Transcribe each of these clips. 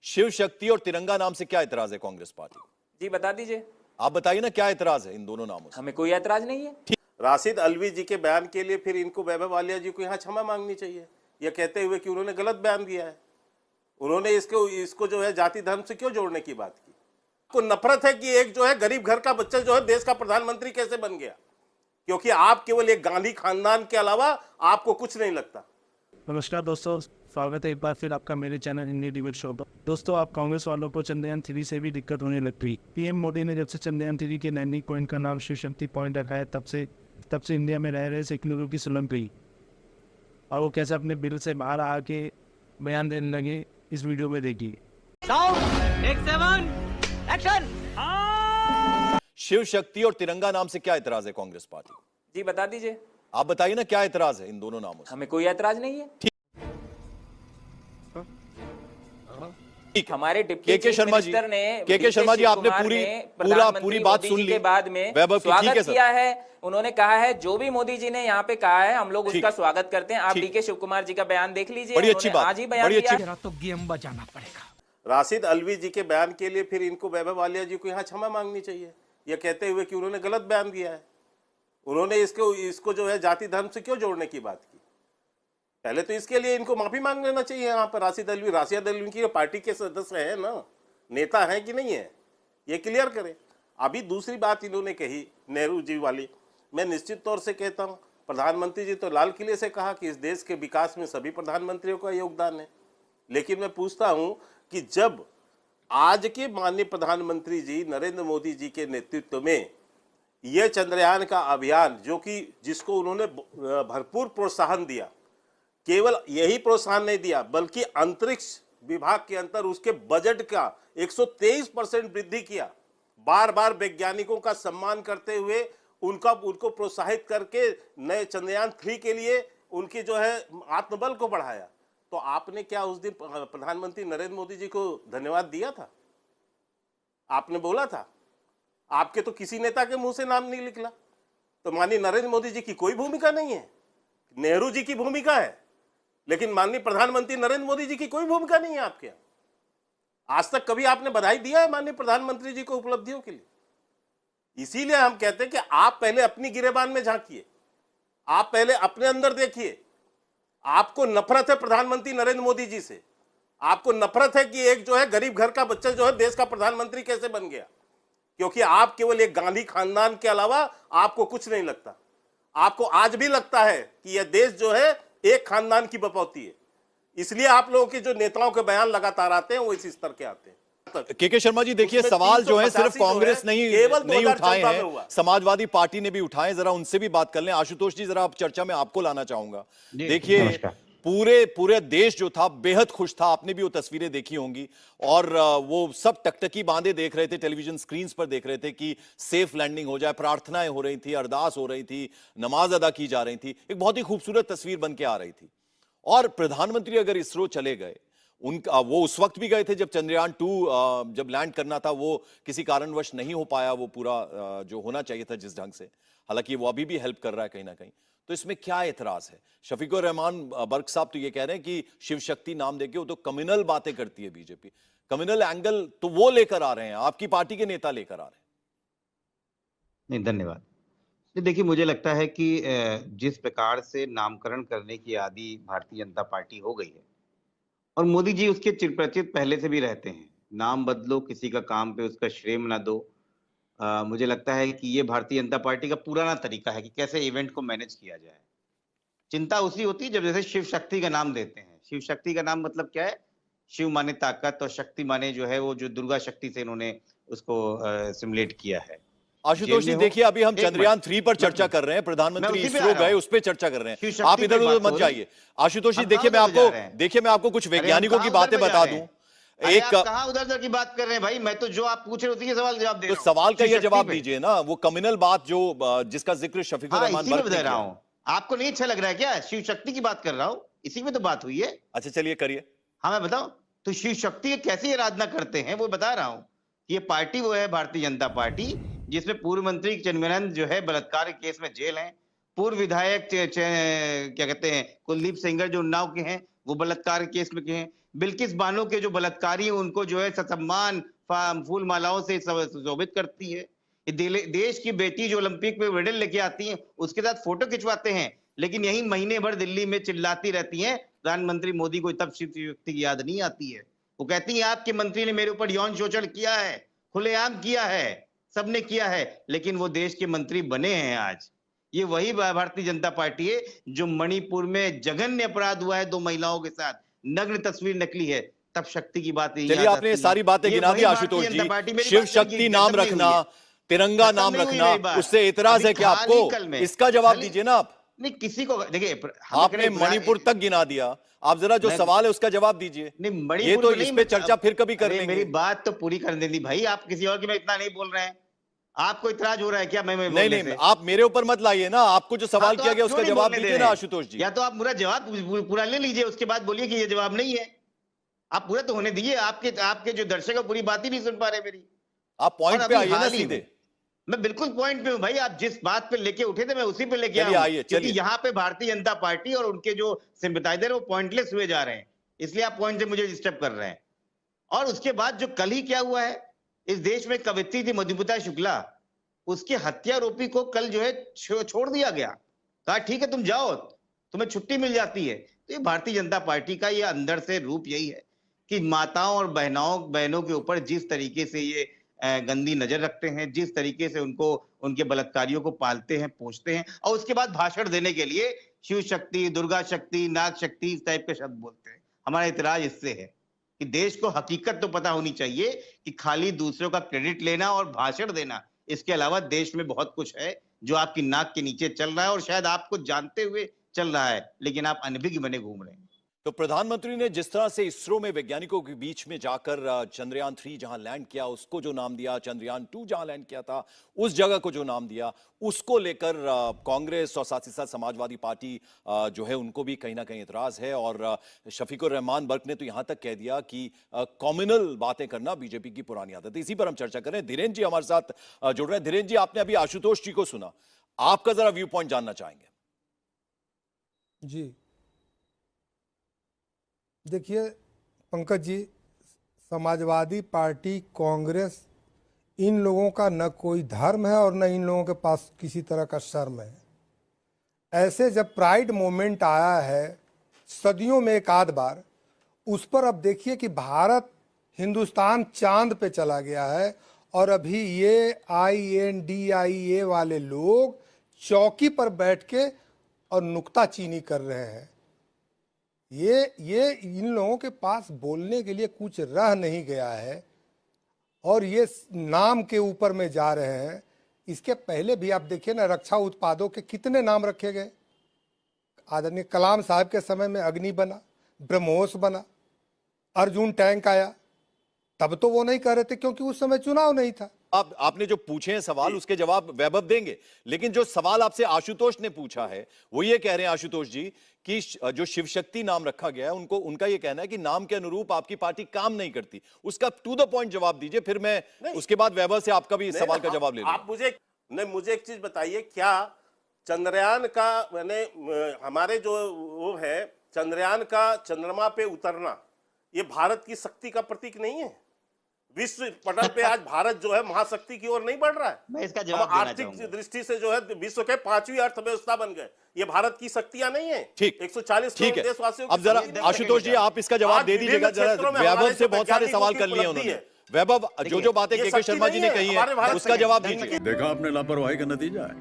शिव शक्ति और तिरंगा नाम से क्या इतराज है कांग्रेस पार्टी को? जी बता दीजिए। आप बताइए ना, क्या इतराज है इन दोनों नामों से? हमें कोई ऐतराज नहीं है। राशिद अलवी जी के बयान के लिए फिर इनको वैभव वालिया जी को यहाँ क्षमा मांगनी चाहिए, यह कहते हुए कि उन्होंने गलत बयान दिया है। उन्होंने इसको जो है जाति धर्म से क्यों जोड़ने की बात की? को नफरत है कि एक जो है गरीब घर का बच्चा जो है देश का प्रधानमंत्री कैसे बन गया, क्योंकि आप केवल एक गांधी खानदान के अलावा आपको कुछ नहीं लगता। नमस्कार दोस्तों, स्वागत है एक बार फिर आपका मेरे चैनल हिंदी डिबेट शो पर। दोस्तों, आप कांग्रेस वालों को चंद्रयान 3 से भी दिक्कत होने लग गई। पीएम मोदी ने जब से चंद्रयान 3 के लैंडिंग पॉइंट का नाम शिव शक्ति पॉइंट रखा है, तब से इंडिया में रह रहे सिख लोगों की सुलम गई और वो कैसे अपने बिल से बाहर आके बयान देने लगे, इस वीडियो में देखिए। शिव शक्ति और तिरंगा नाम से क्या इतराज है कांग्रेस पार्टी को? जी बता दीजिए। आप बताइए ना, क्या इतराज है इन दोनों नामों से? हमें कोई ऐतराज नहीं है। हमारे डिप्टी चीफ मिनिस्टर ने के शर्मा जी, आपने पूरी बात सुन ली के बाद में स्वागत किया है। उन्होंने कहा है जो भी मोदी जी ने यहाँ पे कहा है हम लोग उसका स्वागत करते हैं। आप डीके शिव कुमार जी का बयान देख लीजिए, बड़ी अच्छी बात, आज ही बयान दिया। तो गेम बजाना पड़ेगा। राशिद अलवी जी के बयान के लिए फिर इनको वैभव वालिया जी को यहाँ क्षमा मांगनी चाहिए, यह कहते हुए कि उन्होंने गलत बयान दिया है। उन्होंने इसको जो है जाति धर्म से क्यों जोड़ने की बात की? पहले तो इसके लिए इनको माफी मांग लेना चाहिए। यहाँ पर राशिद अलवी की पार्टी के सदस्य है ना, नेता है कि नहीं है, ये क्लियर करें। अभी दूसरी बात इन्होंने कही नेहरू जी वाली, मैं निश्चित तौर से कहता हूँ, प्रधानमंत्री जी तो लाल किले से कहा कि इस देश के विकास में सभी प्रधानमंत्रियों का योगदान है, लेकिन मैं पूछता हूँ कि जब आज के माननीय प्रधानमंत्री जी नरेंद्र मोदी जी के नेतृत्व में यह चंद्रयान का अभियान, जो कि जिसको उन्होंने भरपूर प्रोत्साहन दिया, केवल यही प्रोत्साहन नहीं दिया बल्कि अंतरिक्ष विभाग के अंदर उसके बजट का 123% वृद्धि किया, बार बार वैज्ञानिकों का सम्मान करते हुए उनको प्रोत्साहित करके नए चंद्रयान 3 के लिए उनकी जो है आत्मबल को बढ़ाया। तो आपने क्या उस दिन प्रधानमंत्री नरेंद्र मोदी जी को धन्यवाद दिया था? आपने बोला था? आपके तो किसी नेता के मुंह से नाम नहीं निकला। तो माननीय नरेंद्र मोदी जी की कोई भूमिका नहीं है, नेहरू जी की भूमिका है, लेकिन माननीय प्रधानमंत्री नरेंद्र मोदी जी की कोई भूमिका नहीं है आपके यहाँ। आज तक कभी आपने बधाई दिया है माननीय प्रधानमंत्री जी को उपलब्धियों के लिए? इसीलिए हम कहते हैं कि आप पहले अपनी गिरेबान में झांकिए, आप पहले अपने अंदर देखिए। आपको नफरत है प्रधानमंत्री नरेंद्र मोदी जी से, आपको नफरत है कि एक जो है गरीब घर का बच्चा जो है देश का प्रधानमंत्री कैसे बन गया, क्योंकि आप केवल एक गांधी खानदान के अलावा आपको कुछ नहीं लगता। आपको आज भी लगता है कि यह देश जो है एक खानदान की बपौती है, इसलिए आप लोगों के जो नेताओं के बयान लगातार आते हैं वो इस स्तर के आते हैं। के शर्मा जी, देखिए, सवाल जो है सिर्फ कांग्रेस नहीं उठाए हैं, समाजवादी पार्टी ने भी उठाए। जरा उनसे भी बात कर लें। आशुतोष जी, जरा आप चर्चा में आपको लाना चाहूंगा। देखिए, पूरे देश जो था बेहद खुश था। आपने भी वो तस्वीरें देखी होंगी और वो सब टकटकी बांधे देख रहे थे, टेलीविजन स्क्रीन पर देख रहे थे कि सेफ लैंडिंग हो जाए। प्रार्थनाएं हो रही थी, अरदास हो रही थी, नमाज अदा की जा रही थी। एक बहुत ही खूबसूरत तस्वीर बन के आ रही थी। और प्रधानमंत्री अगर इसरो चले गए, उनका वो उस वक्त भी गए थे जब चंद्रयान 2 जब लैंड करना था, वो किसी कारणवश नहीं हो पाया, वो पूरा जो होना चाहिए था जिस ढंग से। हालांकि वो अभी भी हेल्प कर रहा है कहीं ना कहीं। तो इसमें क्या एतराज है? शफीकुर रहमान बर्क साहब तो ये कह रहे हैं कि शिव शक्ति नाम देके वो तो कम्युनल बातें करती है बीजेपी। कम्युनल एंगल तो वो लेकर आ रहे हैं, आपकी पार्टी के नेता लेकर आ रहे हैं। नहीं, धन्यवाद। देखिए, मुझे लगता है कि जिस प्रकार से नामकरण करने की आदि भारतीय जनता पार्टी हो गई है, और मोदी जी उसके चिरपरिचित पहले से भी रहते हैं, नाम बदलो, किसी का काम पे उसका श्रेय ना दो। मुझे लगता है कि ये भारतीय जनता पार्टी का पुराना तरीका है कि कैसे इवेंट को मैनेज किया जाए। चिंता उसी होती है जब जैसे शिव शक्ति का नाम देते हैं। शिव शक्ति का नाम मतलब क्या है? शिव माने ताकत और शक्ति माने जो है वो जो दुर्गा शक्ति से इन्होंने उसको सिमुलेट किया है। आशुतोष जी, देखिए, अभी हम चंद्रयान 3 पर चर्चा कर रहे हैं, प्रधानमंत्री इसरो गए, उस पर चर्चा कर रहे हैं। आप इधर उधर मत जाइए। आशुतोष जी, देखिए, मैं आपको कुछ वैज्ञानिकों की बातें बता दूं। कहां उधर की बात कर रहे हैं भाई? मैं तो जो आप पूछ रहे उसी के सवाल जवाब दे रहा हूं। तो सवाल का ये जवाब दीजिए ना, वो कम्युनल बात जो जिसका जिक्र शफीकुर रहमान बर्क बता रहा हूं। आपको नहीं अच्छा लग रहा है क्या? शिव शक्ति की बात कर रहा हूं, इसी में तो बात हुई है। अच्छा, चलिए करिए। हाँ, मैं बताऊं तो शिव शक्ति कैसी आराधना करते हैं वो बता रहा हूं। ये पार्टी वो है भारतीय जनता पार्टी जिसमें पूर्व मंत्री चिन्मयानंद जो है बलात्कार के केस में जेल हैं, पूर्व विधायक क्या कहते हैं कुलदीप सेंगर जो उन्नाव के हैं वो बलात्कार केस में के हैं, बिल्किस बानो के जो बलात्कारी हैं उनको जो है ससम्मान फूल मालाओं से सुशोभित करती है। देश की बेटी जो ओलंपिक में मेडल लेके आती है उसके साथ फोटो खिंचवाते हैं, लेकिन यही महीने भर दिल्ली में चिल्लाती रहती हैं। प्रधानमंत्री मोदी को तब शिव शक्ति की याद नहीं आती है। वो कहती है आपके मंत्री ने मेरे ऊपर यौन शोषण किया है, खुलेआम किया है, सबने किया है, लेकिन वो देश के मंत्री बने हैं आज। ये वही भारतीय जनता पार्टी है जो मणिपुर में जघन्य अपराध हुआ है 2 महिलाओं के साथ, नग्न तस्वीर नकली है, तब शक्ति की बात नहीं। चलिए आपने सारी बातें गिना दी आशुतोष जी। शिव शक्ति नाम रखना, तिरंगा नाम रखना, उससे इतराज है क्या आपको? इसका जवाब दीजिए ना आप। नहीं, किसी को देखिए, आपने मणिपुर तक गिना दिया, आप जरा जो सवाल है उसका जवाब दीजिए। नहीं, ये तो इस पे चर्चा फिर कभी कर लेंगे। मेरी बात तो पूरी करने दी भाई, आप किसी और की में इतना नहीं बोल रहे हैं। आपको इतराज हो रहा है क्या? मैं नहीं, आप मेरे ऊपर मत लाइए ना। आपको जो सवाल किया गया उसका जवाब दीजिए ना आशुतोष जी। या तो आप पूरा जवाब पूरा ले लीजिए, उसके बाद बोलिए कि ये जवाब नहीं है। आप पूरा तो होने दीजिए। आपके जो दर्शक है पूरी बात ही नहीं सुन पा रहे मेरी। आप पॉइंट पे आइए ना सीधे। मैं बिल्कुल पॉइंट पे हूं भाई। आप जिस बात पे लेके उठे थे मैं उसी पे लेके आया, क्योंकि यहाँ पे भारतीय जनता पार्टी और उनके जो सिंपैथाइजर वो पॉइंटलेस हुए जा रहे हैं, इसलिए आप पॉइंट से मुझे डिस्टर्ब कर रहे हैं। और उसके बाद जो कल ही क्या हुआ है, इस देश में कवयित्री थी मधुमिता शुक्ला, उसके हत्यारोपी को कल जो है छोड़ दिया गया। कहा ठीक है तुम जाओ, तुम्हें छुट्टी मिल जाती है। तो ये भारतीय जनता पार्टी का ये अंदर से रूप यही है कि माताओं और बहनों के ऊपर जिस तरीके से ये गंदी नजर रखते हैं, जिस तरीके से उनको उनके बलात्कारियों को पालते हैं, पोषते हैं, और उसके बाद भाषण देने के लिए शिव शक्ति, दुर्गा शक्ति, नाग शक्ति इस टाइप के शब्द बोलते हैं। हमारा इतराज इससे है कि देश को हकीकत तो पता होनी चाहिए कि खाली दूसरों का क्रेडिट लेना और भाषण देना, इसके अलावा देश में बहुत कुछ है जो आपकी नाक के नीचे चल रहा है और शायद आपको जानते हुए चल रहा है, लेकिन आप अनभिज्ञ बने घूम रहे हैं। तो प्रधानमंत्री ने जिस तरह से इसरो में वैज्ञानिकों के बीच में जाकर चंद्रयान 3 जहां लैंड किया उसको जो नाम दिया, चंद्रयान 2 जहां लैंड किया था उस जगह को जो नाम दिया, उसको लेकर कांग्रेस और साथ ही साथ समाजवादी पार्टी जो है उनको भी कहीं ना कहीं इतराज है। और शफीकुर रहमान बर्क ने तो यहां तक कह दिया कि कॉम्युनल बातें करना बीजेपी की पुरानी आदत है। इसी पर हम चर्चा करें। धीरेन्द्र जी हमारे साथ जुड़ रहे हैं। धीरेन्द्र जी, आपने अभी आशुतोष जी को सुना, आपका जरा व्यू पॉइंट जानना चाहेंगे। जी देखिए पंकज जी, समाजवादी पार्टी, कांग्रेस, इन लोगों का न कोई धर्म है और न इन लोगों के पास किसी तरह का शर्म है। ऐसे जब प्राइड मोमेंट आया है सदियों में एक आध बार, उस पर अब देखिए कि भारत, हिंदुस्तान चांद पे चला गया है और अभी ये INDIA वाले लोग चौकी पर बैठ के और नुक्ताचीनी कर रहे हैं। ये इन लोगों के पास बोलने के लिए कुछ रह नहीं गया है और ये नाम के ऊपर में जा रहे हैं। इसके पहले भी आप देखिए ना, रक्षा उत्पादों के कितने नाम रखे गए। आदरणीय कलाम साहब के समय में अग्नि बना, ब्रह्मोस बना, अर्जुन टैंक आया, तब तो वो नहीं कर रहे थे क्योंकि उस समय चुनाव नहीं था। आपने जो पूछे हैं सवाल उसके जवाब वैभव देंगे, लेकिन जो सवाल आपसे आशुतोष ने पूछा है वो ये कह रहे हैं आशुतोष जी कि जो शिव शक्ति नाम रखा गया है उनका ये कहना है कि नाम के अनुरूप आपकी पार्टी काम नहीं करती। उसका टू द पॉइंट जवाब दीजिए, फिर मैं उसके बाद वैभव से आपका भी सवाल का जवाब ले लूंगा। आप मुझे एक चीज बताइए, क्या चंद्रयान का, मैंने हमारे जो वो है चंद्रयान का चंद्रमा पे उतरना, ये भारत की शक्ति का प्रतीक नहीं है? विश्व पटल पे आज भारत जो है महाशक्ति की ओर नहीं बढ़ रहा है? मैं इसका जवाब देना आर्थिक दृष्टि से जो है विश्व के 5वीं अर्थव्यवस्था बन गए। ये भारत की शक्तियां नहीं है। ठीक, 140 करोड़ देशवासियों। अब जरा आशुतोष जी आप इसका जवाब दे दीजिएगा। जरा वैभव से बहुत सारे सवाल कर लिए उन्होंने। वैभव, जो बातें के शर्मा जी ने कही है उसका जवाब दीजिए। देखा आपने लापरवाही का नतीजा है।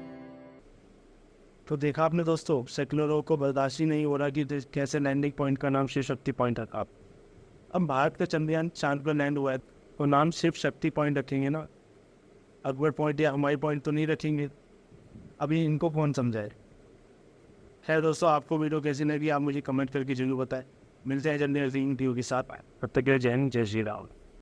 तो देखा आपने दोस्तों, सेक्युलरों को बर्दाश्त ही नहीं हो रहा कि कैसे लैंडिंग पॉइंट का नाम शिव शक्ति पॉइंट रखा। अब भारत का चंद्रयान चांद पर लैंड हुआ है तो नाम शिव शक्ति पॉइंट रखेंगे ना, अकबर पॉइंट या हमारी पॉइंट तो नहीं रखेंगे। अभी इनको कौन समझाए। खैर दोस्तों, आपको वीडियो कैसी लगी आप मुझे कमेंट करके जरूर बताएं। मिलते हैं जल्दी वीडियो के साथ। तब तक के लिए जय हिंद, जय श्री राम।